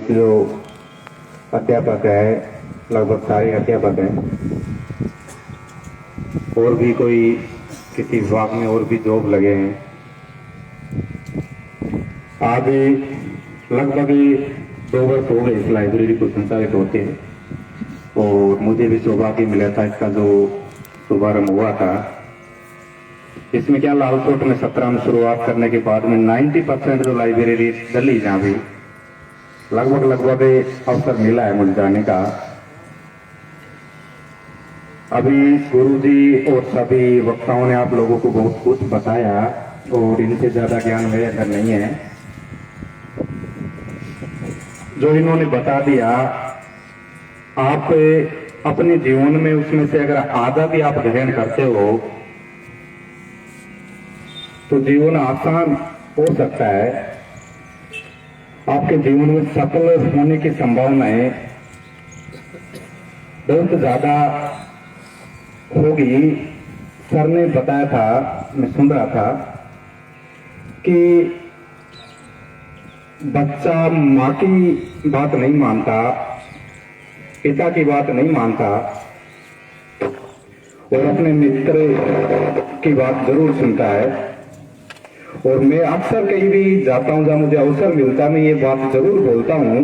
विद्यापीठ जो अध्यापक है, लगभग सारे अध्यापक हैं, और भी कोई किसी विभाग में और भी जॉब लगे हैं। आज लगभग 2 वर्ष हो गए इस लाइब्रेरी को संचालित होते हैं, और मुझे भी सौभाग्य मिला था इसका जो शुभारंभ हुआ था। इसमें क्या लालकोट में 17 में शुरुआत करने के बाद में 90% जो लाइब्रेरी चली, जहाँ भी लगभग अवसर मिला है मुझे जाने का। अभी गुरुजी और सभी वक्ताओं ने आप लोगों को बहुत कुछ बताया, और इनसे ज्यादा ज्ञान मेरे अंदर नहीं है। जो इन्होंने बता दिया, आप अपने जीवन में उसमें से अगर आधा भी आप ग्रहण करते हो तो जीवन आसान हो सकता है। आपके जीवन में सफल होने की संभावनाएं बहुत ज्यादा होगी। सर ने बताया था, मैं सुन रहा था कि बच्चा माँ की बात नहीं मानता, पिता की बात नहीं मानता, और अपने मित्र की बात जरूर सुनता है। और मैं अक्सर कहीं भी जाता हूं, जहां मुझे अवसर मिलता है, मैं ये बात जरूर बोलता हूं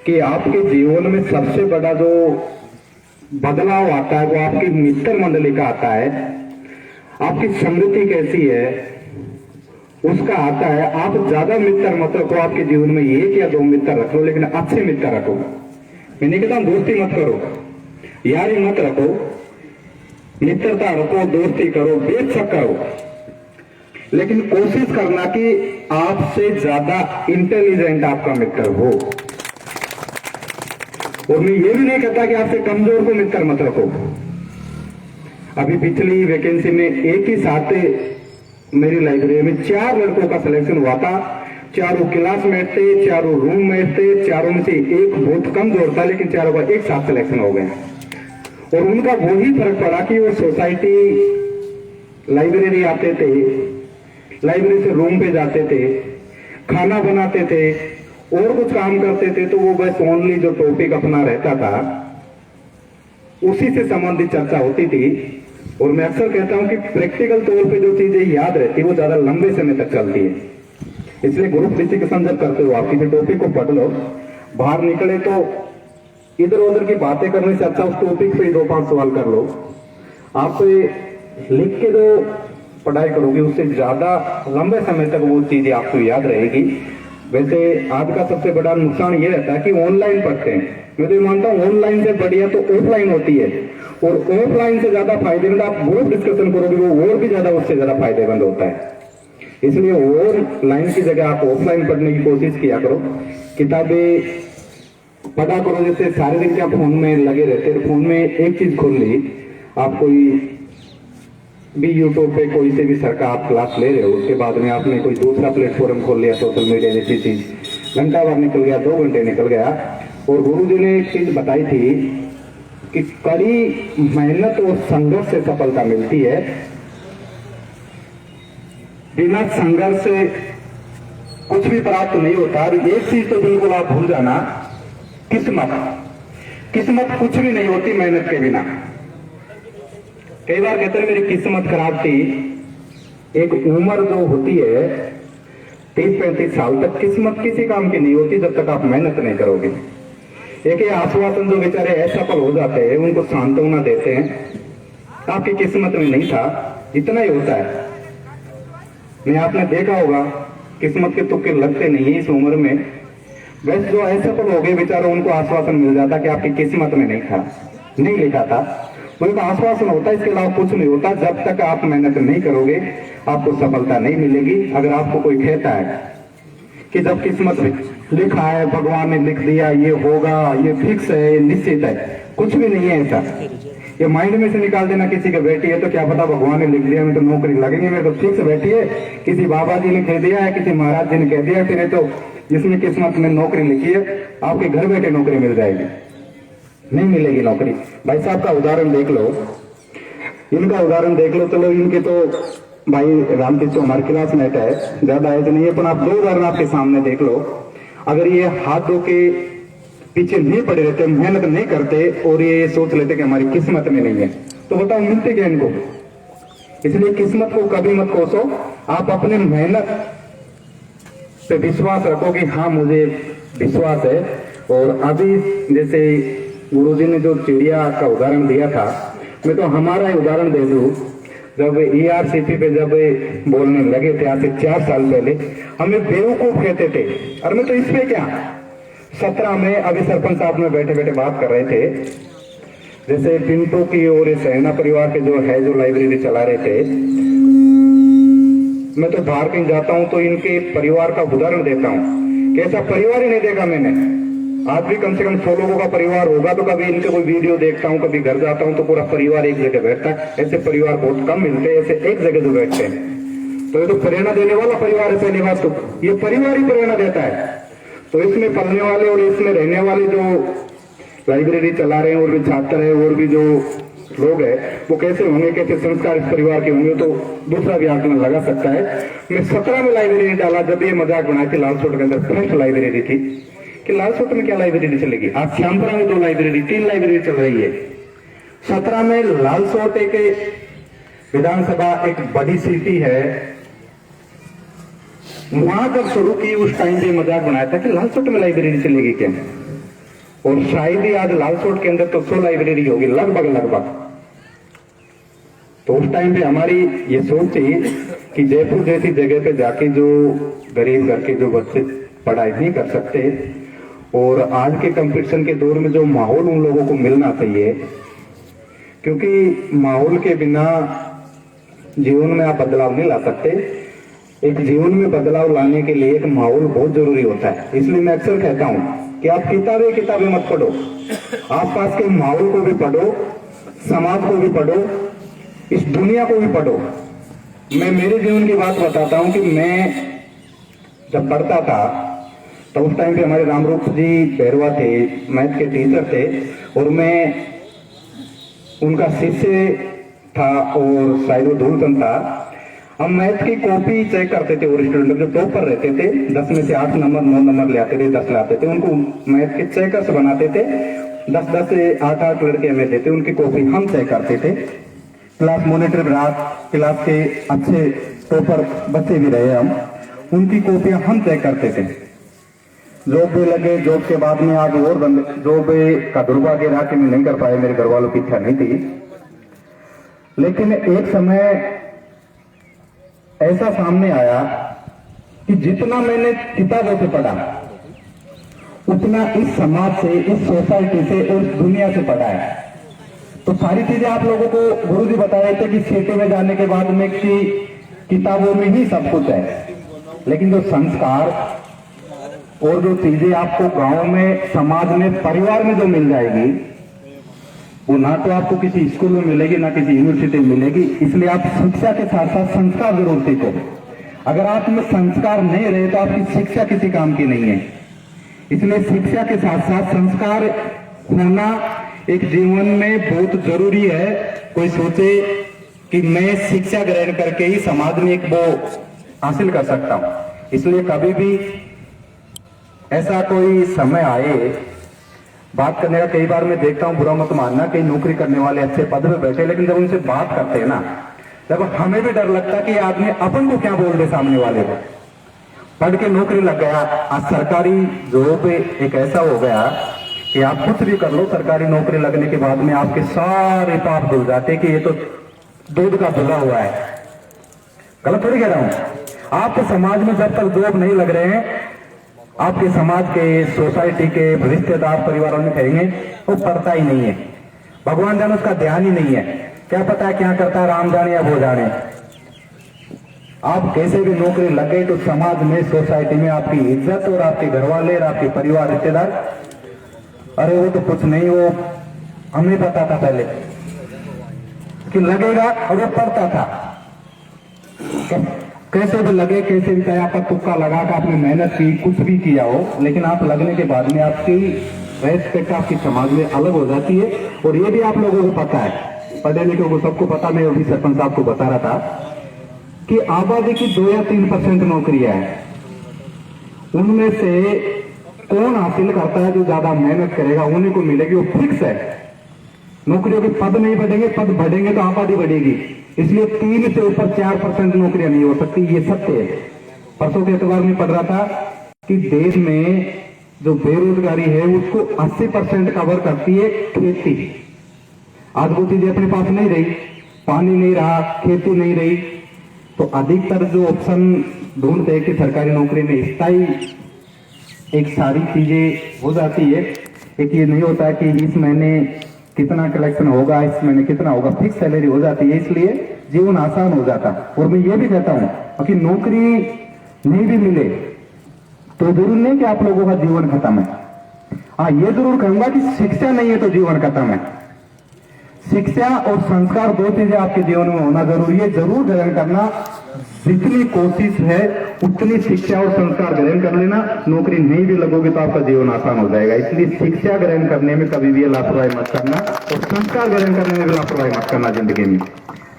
कि आपके जीवन में सबसे बड़ा जो बदलाव आता है वो आपकी मित्र मंडली का आता है। आपकी समृद्धि कैसी है उसका आता है। आप ज्यादा मित्र मत रखो, आपके जीवन में 1 या 2 मित्र रख लो, लेकिन अच्छे मित्र रखो। मैं नहीं कहता दोस्ती मत करो, यारी मत रखो, मित्रता रखो, दोस्ती करो, बेशक करो, लेकिन कोशिश करना कि आपसे ज्यादा इंटेलिजेंट आपका मित्र हो। और मैं ये भी नहीं कहता कि आपसे कमजोर को मित्र मत रखो। अभी पिछली वैकेंसी में एक ही साथ मेरी लाइब्रेरी में 4 लड़कों का सिलेक्शन हुआ था। चारों क्लासमेट थे, चारों रूममेट थे, चारों में से एक बहुत कमजोर था, लेकिन चारों का एक साथ सिलेक्शन हो गया। और उनका वही फर्क पड़ा कि वो सोसाइटी लाइब्रेरी आते थे, लाइब्रेरी से रूम पे जाते थे, खाना बनाते थे और कुछ काम करते थे, तो वो बस ओनली जो टॉपिक अपना रहता था उसी से संबंधित चर्चा होती थी। और मैं अक्सर कहता हूं कि प्रैक्टिकल तौर पे जो चीजें याद रहती है वो ज्यादा लंबे समय तक चलती है। इसलिए ग्रुप डिस्कशन जब करते हो, आप किसी टॉपिक को पढ़ लो, बाहर निकले तो इधर उधर की बातें करने से अच्छा उस टॉपिक पे 2-5 सवाल कर लो। आप लिख के जो पढ़ाई करोगे उससे ज्यादा लंबे समय तक वो चीजें आपको याद रहेगी। वैसे आज का सबसे बड़ा नुकसान ये रहता है कि ऑनलाइन पढ़ते हैं। मैं तो मानता हूँ ऑनलाइन से बढ़िया तो ऑफलाइन होती है, और ऑफलाइन से ज्यादा फायदेमंद आप ग्रुप डिस्कशन करोगे वो और भी ज्यादा, उससे ज्यादा फायदेमंद होता है। इसलिए ऑनलाइन की जगह आप ऑफलाइन पढ़ने की कोशिश किया करो, किताबें पढ़ा करो। जैसे सारे दिन क्या फोन में लगे रहते हैं, फोन में एक चीज खोल ली, आप कोई भी यूट्यूब पे कोई से भी सर का आप क्लास ले रहे हो, उसके बाद में आपने कोई दूसरा प्लेटफॉर्म खोल लिया, सोशल मीडिया जैसी चीज, घंटा भर निकल गया, 2 घंटे निकल गया। और गुरु जी ने एक चीज बताई थी कि कड़ी मेहनत और संघर्ष से सफलता मिलती है, बिना संघर्ष से कुछ भी प्राप्त नहीं होता। और एक चीज तो बिल्कुल आप भूल जाना, किस्मत कुछ भी नहीं होती मेहनत के बिना। कई बार कहते हैं मेरी किस्मत खराब थी। एक उम्र जो होती है 30-35 साल तक, किस्मत किसी काम की नहीं होती जब तक आप मेहनत नहीं करोगे। एक आश्वासन जो बेचारे असफल हो जाते हैं उनको सांत्वना देते हैं, आपकी किस्मत में नहीं था, इतना ही होता है। नहीं, आपने देखा होगा किस्मत के तुक्के लगते नहीं है इस उम्र में। वैसे जो असफल हो गए बेचारे, उनको आश्वासन मिल जाता कि आपकी किस्मत में नहीं था, नहीं लिखा था, उनका आश्वासन होता है। इसके अलावा कुछ नहीं होता। जब तक आप मेहनत नहीं करोगे आपको सफलता नहीं मिलेगी। अगर आपको कोई कहता है कि जब किस्मत लिखा है, भगवान ने लिख दिया, ये होगा, ये फिक्स है, ये निश्चित है, कुछ भी नहीं है ऐसा। ये माइंड में से निकाल देना। किसी के बेटी है तो क्या पता भगवान ने लिख दिया मैं तो नौकरी लगेंगे, मैं तो फिक्स बैठी है, किसी बाबा जी ने कह दिया है, किसी महाराज जी ने कह दिया, फिर तो जिसमें किस्मत में नौकरी लिखी है आपके घर बैठे नौकरी मिल जाएगी। नहीं मिलेगी नौकरी। भाई साहब का उदाहरण देख लो, इनका उदाहरण देख लो। चलो इनके तो भाई रामतीर्थ तो हमारे क्लासमेट है, ज्यादा एज नहीं है, पर आप 2 उदाहरण आपके सामने देख लो। अगर ये हाथ धो के पीछे नहीं पड़े रहते, मेहनत नहीं करते और ये सोच लेते कि हमारी किस्मत में नहीं है, तो बताओ मिलते क्या इनको। इसलिए किस्मत को कभी मत कोसो, आप अपने मेहनत पे विश्वास रखो कि हाँ मुझे विश्वास है। और अभी जैसे गुरुजी ने जो चिड़िया का उदाहरण दिया था, मैं तो हमारा ही उदाहरण दे दूं। जब ERCP पे जब बोलने लगे थे आज से 4 साल पहले, हमें बेवकूफ कहते थे। और मैं तो इसमें क्या 17 में अभी सरपंच साहब में बैठे बैठे बात कर रहे थे, जैसे पिंटो की और सहना परिवार के जो है जो लाइब्रेरी चला रहे थे, मैं तो बाहर कहीं जाता हूं तो इनके परिवार का उदाहरण देता हूं कि ऐसा परिवार ही नहीं देखा मैंने। आज भी कम से कम 100 लोगों का परिवार होगा, तो कभी इनके कोई वीडियो देखता हूं, कभी घर जाता हूं तो पूरा परिवार एक जगह बैठता है। ऐसे परिवार बहुत कम मिलते हैं, ऐसे एक जगह जो बैठते हैं। तो ये तो प्रेरणा देने वाला परिवार है। पहली बात तो ये परिवार ही प्रेरणा देता है। तो इसमें पढ़ने वाले और इसमें रहने वाले जो लाइब्रेरी चला रहे हैं और भी छात्र है और भी जो लोग है, वो कैसे होंगे, कैसे संस्कार इस परिवार के होंगे, तो दूसरा भी आंकलन लगा सकता है। मैं 17 में लाइब्रेरी डाला, जब ये मजाक बनाई थी लालसोट के अंदर फर्स्ट लाइब्रेरी थी कि लालसोट में क्या लाइब्रेरी चलेगी। आज श्यामपुरा में 2 लाइब्रेरी 3 लाइब्रेरी चल रही है। 17 में लालसोट एक विधानसभा एक बड़ी सिटी है, वहां जब शुरू की उस टाइम पे मजाक बनाया था कि लालसोट में लाइब्रेरी चलेगी क्या, और शायद ही आज लालसोट के अंदर तो 100 लाइब्रेरी होगी लगभग। तो उस टाइम पे हमारी ये सोच थी कि जयपुर जैसी जगह पे जाके जो गरीब घर के जो बच्चे पढ़ाई नहीं कर सकते, और आज के कंपटीशन के दौर में जो माहौल उन लोगों को मिलना चाहिए, क्योंकि माहौल के बिना जीवन में आप बदलाव नहीं ला सकते। एक जीवन में बदलाव लाने के लिए एक माहौल बहुत जरूरी होता है। इसलिए मैं अक्सर कहता हूं कि आप किताबें मत पढ़ो, आसपास के माहौल को भी पढ़ो, समाज को भी पढ़ो, इस दुनिया को भी पढ़ो। मैं मेरे जीवन की बात बताता हूं कि मैं जब पढ़ता था तो उस टाइम पे हमारे रामरूप जी बैरवा थे, मैथ के टीचर थे, और मैं उनका शिष्य था और शायद वो धूलचंद था। हम मैथ की कॉपी चेक करते थे और स्टूडेंट जो टॉपर रहते थे 10 में से 8 नंबर 9 नंबर ले आते थे, 10 लाते थे, उनको मैथ के चेकर्स बनाते थे। 10 से 8 लड़के हमें देते, उनकी कॉपी हम चेक करते थे। क्लास मॉनिटर रात क्लास के अच्छे टॉपर बच्चे भी रहे हम, उनकी कॉपियां हम चेक करते थे। जॉब भी लगे, जॉब के बाद में आज और बंद, जॉब का दुर्भाग्य रहा कि मैं नहीं कर पाया, मेरे घर वालों की इच्छा नहीं थी। लेकिन एक समय ऐसा सामने आया कि जितना मैंने किताबों से पढ़ा उतना इस समाज से, इस सोसाइटी से और इस दुनिया से पढ़ा है। तो सारी चीजें आप लोगों को गुरुजी बता रहे थे कि सिटी में जाने के बाद में कि किताबों में ही सब कुछ है, लेकिन जो संस्कार और जो चीजें आपको गांव में, समाज में, परिवार में जो मिल जाएगी, वो ना तो आपको किसी स्कूल में मिलेगी ना किसी यूनिवर्सिटी में मिलेगी। इसलिए आप शिक्षा के साथ साथ संस्कार जरूर सीखो। अगर आप में संस्कार नहीं रहे तो आपकी शिक्षा किसी काम की नहीं है। इसलिए शिक्षा के साथ साथ संस्कार होना एक जीवन में बहुत जरूरी है। कोई सोचे कि मैं शिक्षा ग्रहण करके ही समाज में एक वो हासिल कर सकता हूं, इसलिए कभी भी ऐसा कोई समय आए बात करने का, कई बार मैं देखता हूं, बुरा मत मानना, कई नौकरी करने वाले अच्छे पद पे बैठे, लेकिन जब उनसे बात करते हैं ना, तब हमें भी डर लगता है कि आदमी अपन को क्या बोल दे सामने वाले को। पढ़ के नौकरी लग गया, आज सरकारी जॉब एक ऐसा हो गया कि आप कुछ भी कर लो, सरकारी नौकरी लगने के बाद में आपके सारे पाप धुल जाते कि ये तो दूध का धुला हुआ है। गलत थोड़ी कह रहा हूं। आपके समाज में जब तक जॉब नहीं लग रहे हैं, आपके समाज के, सोसाइटी के रिश्तेदार परिवारों में कहेंगे वो पढ़ता ही नहीं है, भगवान जाने उसका ध्यान ही नहीं है, क्या पता है क्या करता है, राम जाने या वो जाने। आप कैसे भी नौकरी लग गई तो समाज में, सोसाइटी में आपकी इज्जत और आपके घर वाले और आपके परिवार रिश्तेदार, अरे वो तो कुछ नहीं, वो हमें पता था पहले कि लगेगा, और वो पढ़ता था। कैसे भी लगे, कैसे भी चाहे आपका तुक्का लगा कर आपने मेहनत की, कुछ भी किया हो, लेकिन आप लगने के बाद में आपकी रेस्पेक्ट आपकी समाज में अलग हो जाती है। और ये भी आप लोगों को पता है, पढ़े लिखे को सबको पता, मैं अभी सरपंच साहब को बता रहा था कि आबादी की 2 या 3% नौकरियां हैं, उनमें से कौन हासिल करता है, जो ज्यादा मेहनत करेगा उन्हीं को मिलेगी, वो फिक्स है। नौकरियों के पद नहीं बढ़ेंगे, पद बढ़ेंगे तो आबादी बढ़ेगी, इसलिए 3 से ऊपर 4% नौकरियां नहीं हो सकती, ये सत्य है। परसों के एतवार में पढ़ रहा था कि देश में जो बेरोजगारी है उसको 80% कवर करती है खेती। आज वो चीजें अपने पास नहीं रही, पानी नहीं रहा, खेती नहीं रही, तो अधिकतर जो ऑप्शन ढूंढते हैं कि सरकारी नौकरी में स्थायी एक सारी चीजें हो जाती है। एक ये नहीं होता कि इस महीने कितना कलेक्शन होगा, इस महीने कितना होगा, फिक्स सैलरी हो जाती है, इसलिए जीवन आसान हो जाता। और मैं ये भी कहता हूं कि नौकरी नहीं भी मिले तो जरूर नहीं कि आप लोगों का जीवन खत्म है। हाँ, ये जरूर कहूंगा कि शिक्षा नहीं है तो जीवन खत्म है। शिक्षा और संस्कार 2 चीजें आपके जीवन में होना जरूरी है, जरूर ग्रहण करना। जितनी कोशिश है उतनी शिक्षा और संस्कार ग्रहण कर लेना। नौकरी नहीं भी लगोगे तो आपका जीवन आसान हो जाएगा, इसलिए शिक्षा ग्रहण करने में कभी भी लापरवाही मत करना और संस्कार ग्रहण करने में भी लापरवाही मत करना जिंदगी में।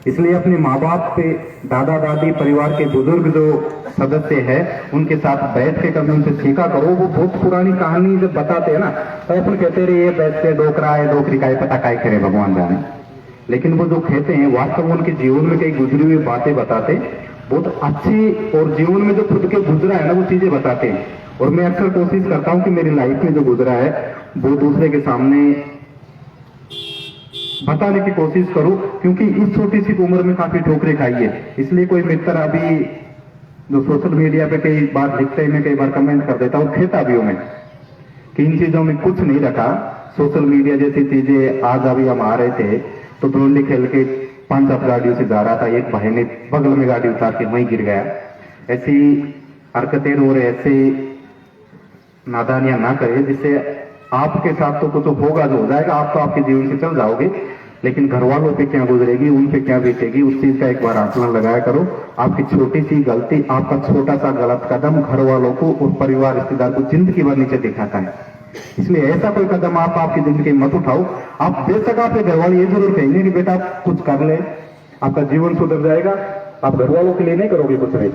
इसलिए अपने माँ बाप से, दादा दादी, परिवार के बुजुर्ग जो सदस्य है उनके साथ बैठ के कभी उनसे सीखा करो। वो बहुत पुरानी कहानी जब बताते हैं ना तो अपन कहते रहे ये बैठ के डोकरा है, डोकरी का पता काय करे भगवान जाने, लेकिन वो जो कहते हैं वास्तव में उनके जीवन में कई गुजरी हुई बातें बताते, बहुत अच्छी, और जीवन में जो खुद के गुजरा है ना वो चीजें बताते हैं। और मैं अक्सर कोशिश करता हूं कि मेरी लाइफ में जो गुजरा है वो दूसरे के सामने बताने की कोशिश करूं, क्योंकि इस छोटी सी उम्र में काफी ठोकरें खाई है। इसलिए कोई मित्र अभी जो सोशल मीडिया पे कई बार लिखते हैं, मैं कई बार कमेंट कर देता हूं, खेता भी हूं मैं कि इन चीजों में कुछ नहीं रखा। सोशल मीडिया जैसी चीजें, आज अभी हम आ रहे थे तो धोली खेल के 5 गाड़ियों से जा रहा था, एक भाई ने बगल में गाड़ी उतार के वहीं गिर गया। ऐसी हरकतें और ऐसे नादानियां ना करें जिससे आपके साथ तो कुछ होगा, जो हो जाएगा आप तो आपके जीवन से चल जाओगे, लेकिन घर वालों पे क्या गुजरेगी, उन पे क्या बीतेगी, उस चीज का एक बार आकलन लगाया करो। आपकी छोटी सी गलती, आपका छोटा सा गलत कदम घर वालों को और परिवार रिश्तेदार को जिंदगी भर नीचे दिखाता है। इसलिए ऐसा कोई कदम आप आपकी जिंदगी में मत उठाओ। आप बेशक आपके घर वाले ये जरूर कहेंगे कि बेटा आप कुछ कर ले, आपका जीवन सुधर जाएगा। आप घर वालों के लिए नहीं करोगे कुछ नहीं,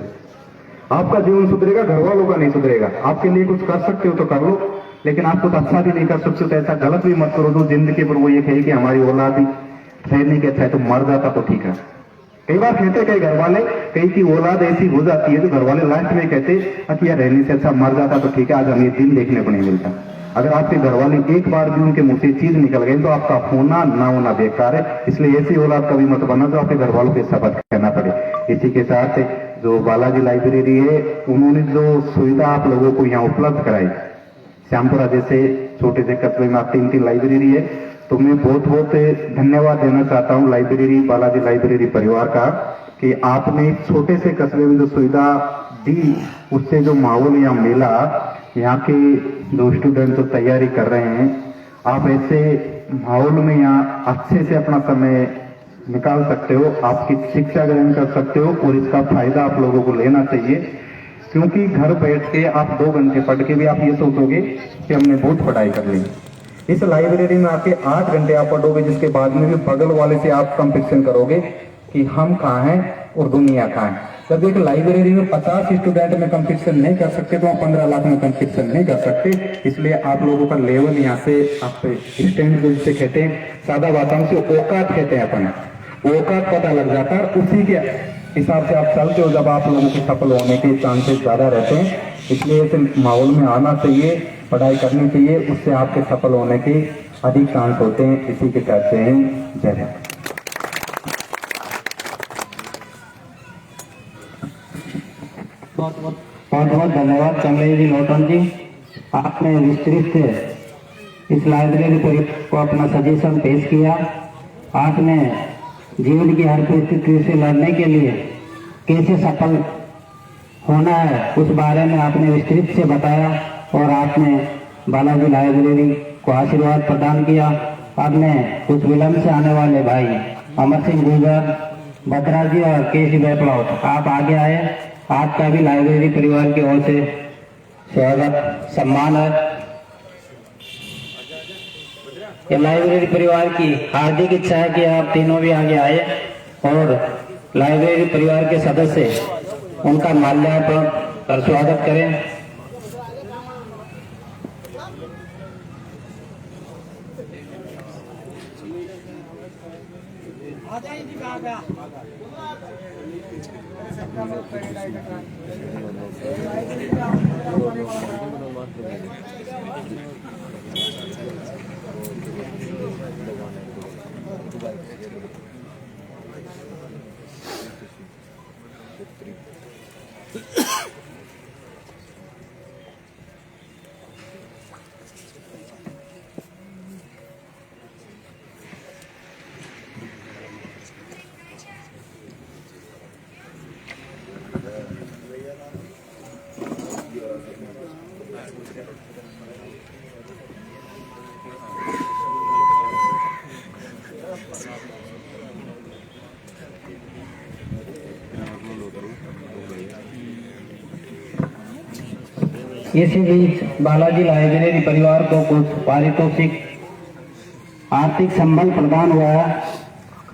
आपका जीवन सुधरेगा, घर वालों का नहीं सुधरेगा। आपके लिए कुछ कर सकते हो तो कर लो, लेकिन आप कुछ अच्छा भी नहीं कर सकते तो ऐसा गलत भी मत करो जो जिंदगी पर वो ये कहे कि हमारी औलाद रहने के अच्छा है तो मर जाता तो ठीक है। कई बार कहते कई घर वाले, कई की औलाद ऐसी हो जाती है जो घर वाले लास्ट में कहते कि यार रहने से अच्छा मर जाता तो ठीक है, आज हमें दिन देखने को नहीं मिलता। अगर आपके घर वाले एक बार भी उनके मुंह से चीज निकल गई तो आपका होना ना होना बेकार है। इसलिए ऐसी औलाद कभी मत बना जो आपके घर वालों के शपथ कहना पड़े। इसी के साथ जो बालाजी लाइब्रेरी है उन्होंने जो सुविधा आप लोगों को यहाँ उपलब्ध कराई, श्यामपुरा जैसे छोटे से कस्बे में 3 लाइब्रेरी है, तो मैं बहुत बहुत धन्यवाद देना चाहता हूँ लाइब्रेरी, बालाजी लाइब्रेरी परिवार का, कि आपने छोटे से कस्बे में जो सुविधा दी उससे जो माहौल यहाँ मिला, यहाँ के जो स्टूडेंट जो तैयारी कर रहे हैं, आप ऐसे माहौल में यहाँ अच्छे से अपना समय निकाल सकते हो, आपकी शिक्षा ग्रहण कर सकते हो और इसका फायदा आप लोगों को लेना चाहिए। क्योंकि घर बैठ के आप 2 घंटे पढ़ के भी आप ये सोचोगे कि हमने बहुत पढ़ाई कर ली। इस लाइब्रेरी में आके 8 घंटे आप पढ़ोगे, जिसके बाद में भी बगल वाले से आप कंपटीशन करोगे कि हम कहाँ हैं और दुनिया कहाँ है। जब एक लाइब्रेरी में 50 स्टूडेंट में कंपटीशन नहीं कर सकते तो आप 15 लाख में कंपटीशन नहीं कर सकते। इसलिए आप लोगों का लेवल यहाँ से आप स्टैंड जिसे कहते हैं, सादा भाषाओं से औकात कहते हैं, अपन औकात पता लग जाता है। उसी के हिसाब से आप चलते हो, जब आप लोगों के सफल होने के चांसेस ज्यादा रहते हैं। इसलिए ऐसे माहौल में आना चाहिए, पढ़ाई करनी चाहिए, उससे आपके सफल होने के अधिक चांस होते हैं। इसी के कहते हैं जय हिंद। बहुत बहुत धन्यवाद चंद्रजी जी नौटन जी, आपने विस्तृत से इस लाइब्रेरी को अपना सजेशन पेश किया। आपने जीवन की हर परिस्थिति से लड़ने के लिए कैसे सफल होना है उस बारे में आपने विस्तृत से बताया और आपने बालाजी लाइब्रेरी को आशीर्वाद प्रदान किया। आपने कुछ विलंब से आने वाले भाई अमर सिंह गुजर, भद्रा जी और केसी बैपलाउट, आप आगे आए। आपका भी लाइब्रेरी परिवार की ओर से स्वागत सम्मान है। ये लाइब्रेरी परिवार की हार्दिक इच्छा है कि आप तीनों भी आगे आए और लाइब्रेरी परिवार के सदस्य उनका माल्यार्पण कर स्वागत करें। इसी बीच बालाजी लाइब्रेरी परिवार को कुछ पारितोषिक आर्थिक संबल प्रदान हुआ है।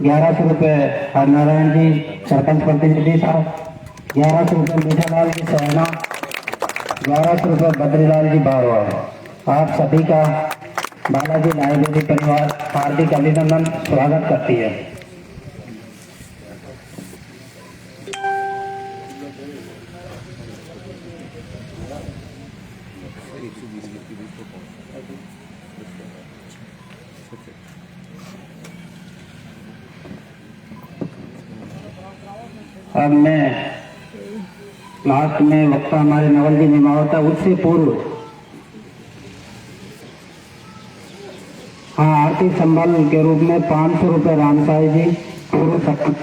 1100 रुपये हरनारायण जी सरपंच प्रतिनिधि साहब, 1100 रुपये मीठालाल जी सहना, 1100 रुपये बद्रीलाल जी बारवाल। आप सभी का बालाजी लाइब्रेरी परिवार हार्दिक अभिनंदन स्वागत करती है। अब मैं लास्ट में वक्ता हमारे नवल जी निमावता, उससे पूर्व आर्थिक संबल के रूप में 500 रुपये रामसाई जी पूर्व सरपंच।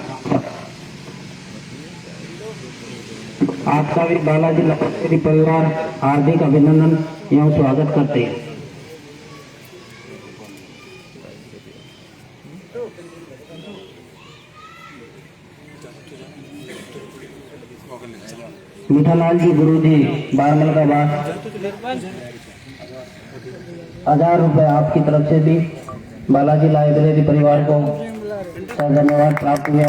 आपका भी बालाजी लाइब्रेरी परिवार हार्दिक अभिनंदन एवं स्वागत करते हैं। मीठालाल जी गुरु जी बारमल का बात 1000 रुपये आपकी तरफ से भी बालाजी लाइब्रेरी परिवार को धन्यवाद प्राप्त हुआ है।